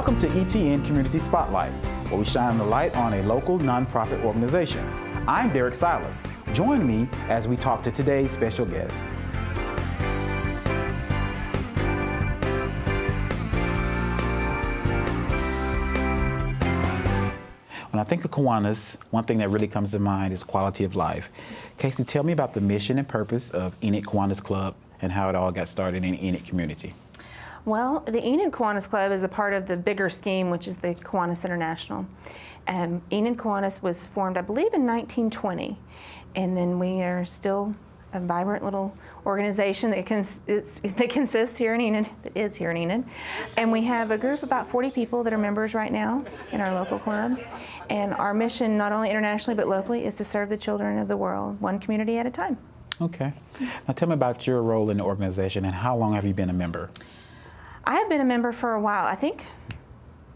Welcome to ETN Community Spotlight, where we shine the light on a local nonprofit organization. I'm Derek Silas. Join me as we talk to today's special guest. When I think of Kiwanis, one thing that really comes to mind is quality of life. Casey, tell me about the mission and purpose of Enid Kiwanis Club and how it all got started in the Enid community. Well, the Enid Kiwanis Club is a part of the bigger scheme, which is the Kiwanis International. Enid Kiwanis was formed, I believe, in 1920, and then we are still a vibrant little organization that consists here in Enid, that is here in Enid. And we have a group of about 40 people that are members right now in our local club. And our mission, not only internationally but locally, is to serve the children of the world, one community at a time. Okay. Now tell me about your role in the organization and how long have you been a member? I have been a member for a while. I think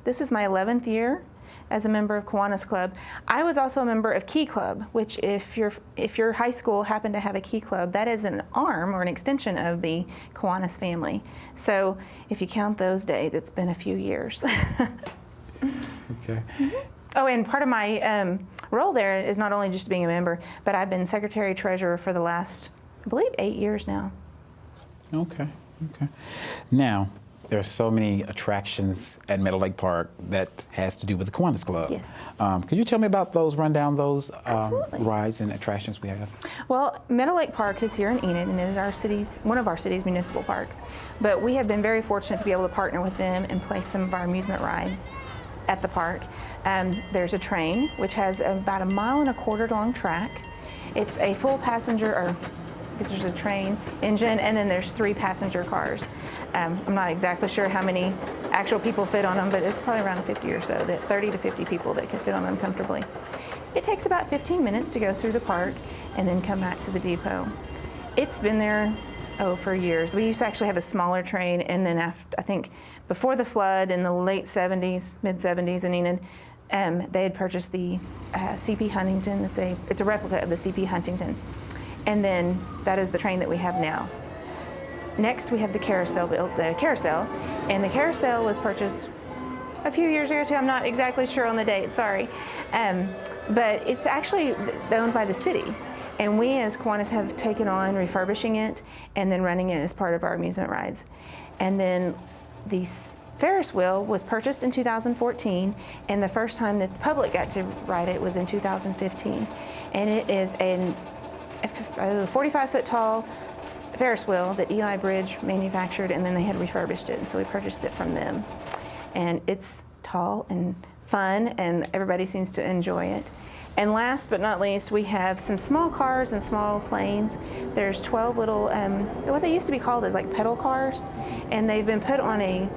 this is my 11th year as a member of Kiwanis Club. I was also a member of Key Club, which if your high school happened to have a Key Club, that is an arm or an extension of the Kiwanis family. So if you count those days, it's been a few years. Okay. Oh, and part of my role there is not only just being a member, but I've been secretary-treasurer for the last, I believe, 8 years now. Okay. Okay. Now, there's so many attractions at Meadow Lake Park that has to do with the Kiwanis Club. Yes. Could you tell me about those, run down those Absolutely. rides and attractions we have? Well, Meadow Lake Park is here in Enid and is one of our city's municipal parks. But we have been very fortunate to be able to partner with them and place some of our amusement rides at the park. There's a train, which has about 1.25 miles long track. It's a full passenger, or because there's a train engine, and then there's 3 passenger cars. I'm not exactly sure how many actual people fit on them, but it's probably around 50 or so, that 30 to 50 people that could fit on them comfortably. It takes about 15 minutes to go through the park and then come back to the depot. It's been there, for years. We used to actually have a smaller train, and then I think before the flood in the late 70s, mid-70s in Enid, they had purchased the CP Huntington. It's a replica of the CP Huntington. And then that is the train that we have now. Next, we have the carousel, and the carousel was purchased a few years ago too. I'm not exactly sure on the date, sorry. But it's actually owned by the city. And we as Kiwanis have taken on refurbishing it and then running it as part of our amusement rides. And then the Ferris wheel was purchased in 2014, and the first time that the public got to ride it was in 2015. And it is a 45-foot tall Ferris wheel that Eli Bridge manufactured, and then they had refurbished it, and so we purchased it from them. And it's tall and fun, and everybody seems to enjoy it. And last but not least, we have some small cars and small planes. There's 12 little, what they used to be called is like pedal cars, and they've been put on a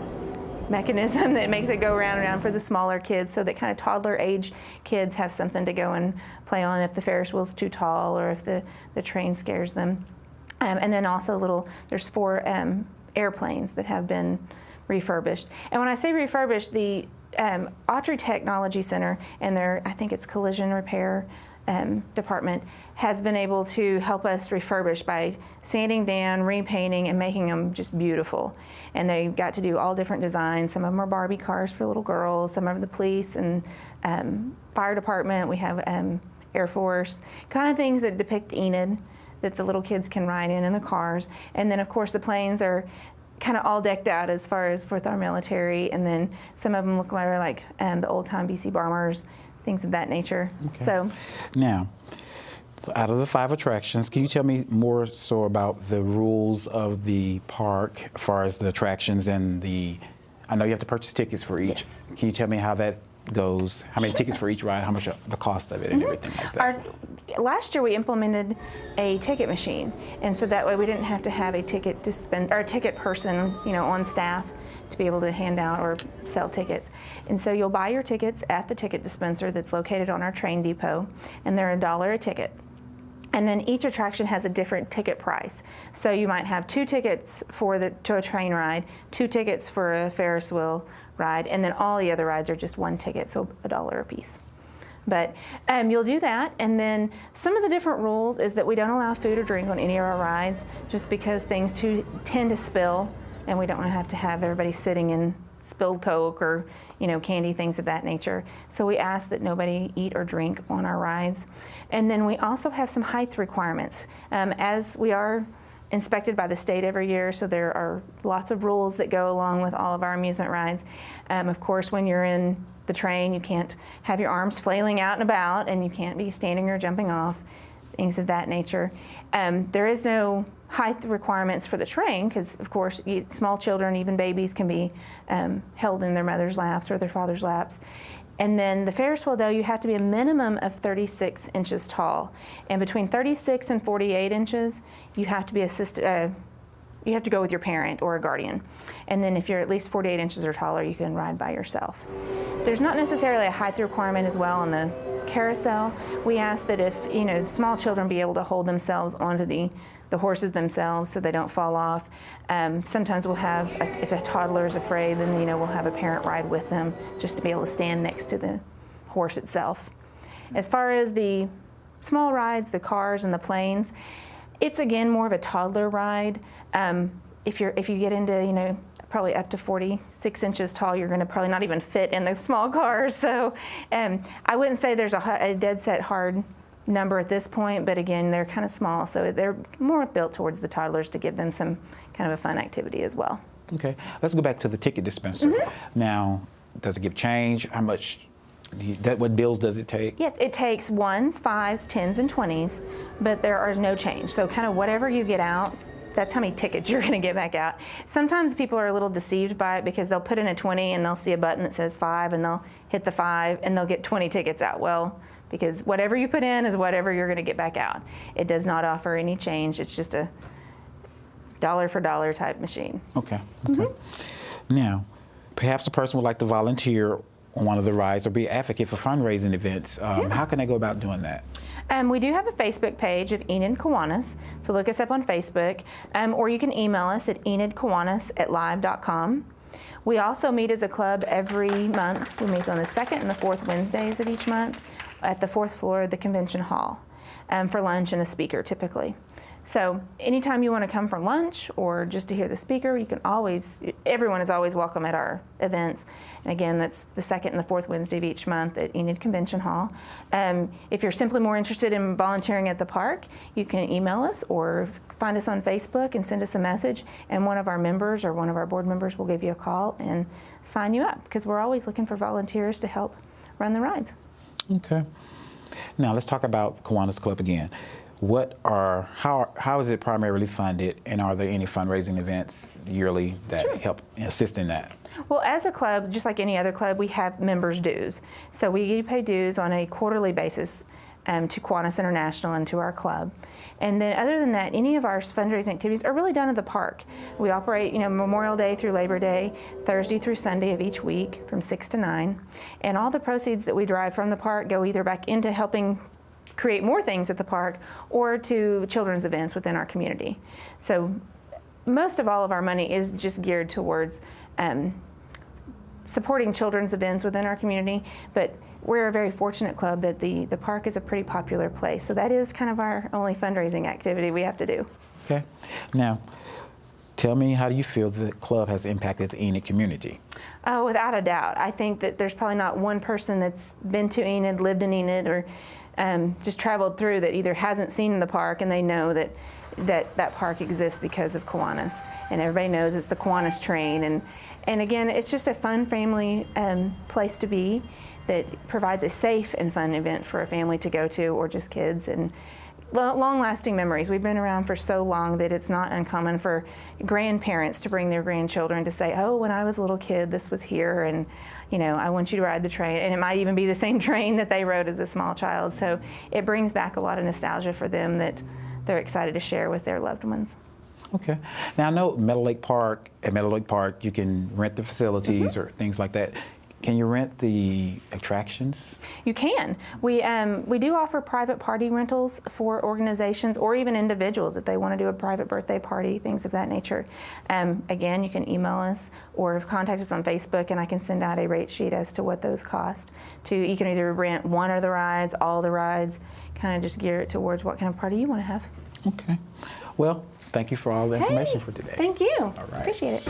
mechanism that makes it go round and round for the smaller kids, so that kind of toddler age kids have something to go and play on if the Ferris wheel's too tall or if the train scares them. And then also there's 4 airplanes that have been refurbished. And when I say refurbished, the Autry Technology Center and their, I think it's collision repair department, has been able to help us refurbish by sanding down, repainting, and making them just beautiful. And they got to do all different designs. Some of them are Barbie cars for little girls, some are the police and fire department. We have Air Force, kind of things that depict Enid that the little kids can ride in the cars. And then of course the planes are kind of all decked out as far as for our military, and then some of them look like the old-time BC bombers, things of that nature. Okay. So now, out of the 5 attractions, can you tell me more so about the rules of the park as far as the attractions and I know you have to purchase tickets for each. Yes. Can you tell me how that goes? How many tickets for each ride, how much the cost of it and everything like that? Last year we implemented a ticket machine, and so that way we didn't have to have a ticket or a ticket person, on staff to be able to hand out or sell tickets. And so you'll buy your tickets at the ticket dispenser that's located on our train depot, and they're $1 a ticket. And then each attraction has a different ticket price. So you might have 2 tickets to a train ride, 2 tickets for a Ferris wheel ride, and then all the other rides are just 1 ticket, so $1 a piece. But you'll do that, and then some of the different rules is that we don't allow food or drink on any of our rides, just because things tend to spill, and we don't want to have everybody sitting in spilled Coke or, candy, things of that nature. So we ask that nobody eat or drink on our rides. And then we also have some height requirements. As we are inspected by the state every year, so there are lots of rules that go along with all of our amusement rides. Of course, when you're in the train, you can't have your arms flailing out and about, and you can't be standing or jumping off, things of that nature. There is no height requirements for the train because, of course, small children, even babies, can be held in their mother's laps or their father's laps. And then the Ferris wheel, though, you have to be a minimum of 36 inches tall. And between 36 and 48 inches, you have to be you have to go with your parent or a guardian. And then if you're at least 48 inches or taller, you can ride by yourself. There's not necessarily a height requirement as well on the carousel. We ask that if, small children be able to hold themselves onto the horses themselves so they don't fall off. Sometimes we'll have, if a toddler is afraid, then we'll have a parent ride with them just to be able to stand next to the horse itself. As far as the small rides, the cars and the planes, it's again more of a toddler ride. If you get into probably up to 46 inches tall, you're going to probably not even fit in the small cars. So I wouldn't say there's a dead set hard number at this point, but again, they're kind of small, so they're more built towards the toddlers to give them some kind of a fun activity as well. Okay, let's go back to the ticket dispenser. Now, does it give change? How much, what bills does it take? Yes, it takes 1s, 5s, 10s, and 20s, but there are no change. So kind of whatever you get out, that's how many tickets you're going to get back out. Sometimes people are a little deceived by it because they'll put in a 20 and they'll see a button that says 5 and they'll hit the 5 and they'll get 20 tickets out. Well, because whatever you put in is whatever you're going to get back out. It does not offer any change. It's just a dollar for dollar type machine. Okay. Now, perhaps a person would like to volunteer on one of the rides or be an advocate for fundraising events. How can they go about doing that? We do have a Facebook page of Enid Kiwanis, so look us up on Facebook, or you can email us at enidkiwanis@live.com. We also meet as a club every month. We meet on the 2nd and the 4th Wednesdays of each month at the 4th floor of the convention hall for lunch and a speaker typically. So anytime you want to come for lunch or just to hear the speaker, you can always, everyone is always welcome at our events. And again, that's the 2nd and the 4th Wednesday of each month at Enid Convention Hall. If you're simply more interested in volunteering at the park, you can email us or find us on Facebook and send us a message, and one of our members or one of our board members will give you a call and sign you up, because we're always looking for volunteers to help run the rides. Okay. Now let's talk about Kiwanis Club again. How is it primarily funded, and are there any fundraising events yearly that help assist in that? Well, as a club, just like any other club, we have members' dues. So we pay dues on a quarterly basis to Kiwanis International and to our club. And then other than that, any of our fundraising activities are really done at the park. We operate, Memorial Day through Labor Day, Thursday through Sunday of each week from 6 to 9. And all the proceeds that we derive from the park go either back into helping create more things at the park or to children's events within our community. So most of all of our money is just geared towards supporting children's events within our community, but we're a very fortunate club that the park is a pretty popular place. So that is kind of our only fundraising activity we have to do. Okay. Now, tell me, how do you feel the club has impacted the Enid community? Oh, without a doubt. I think that there's probably not one person that's been to Enid, lived in Enid, or just traveled through that either hasn't seen the park and they know that park exists because of Kiwanis. And everybody knows it's the Kiwanis train. And again, it's just a fun family place to be that provides a safe and fun event for a family to go to, or just kids, and long-lasting memories. We've been around for so long that it's not uncommon for grandparents to bring their grandchildren to say, oh, when I was a little kid, this was here, and I want you to ride the train. And it might even be the same train that they rode as a small child. So it brings back a lot of nostalgia for them that they're excited to share with their loved ones. Okay. Now, I know at Meadow Lake Park, you can rent the facilities or things like that. Can you rent the attractions? You can. We do offer private party rentals for organizations or even individuals if they want to do a private birthday party, things of that nature. Again, you can email us or contact us on Facebook, and I can send out a rate sheet as to what those cost. You can either rent one of the rides, all the rides, kind of just gear it towards what kind of party you want to have. Okay. Well, thank you for all the information for today. Thank you. All right. Appreciate it.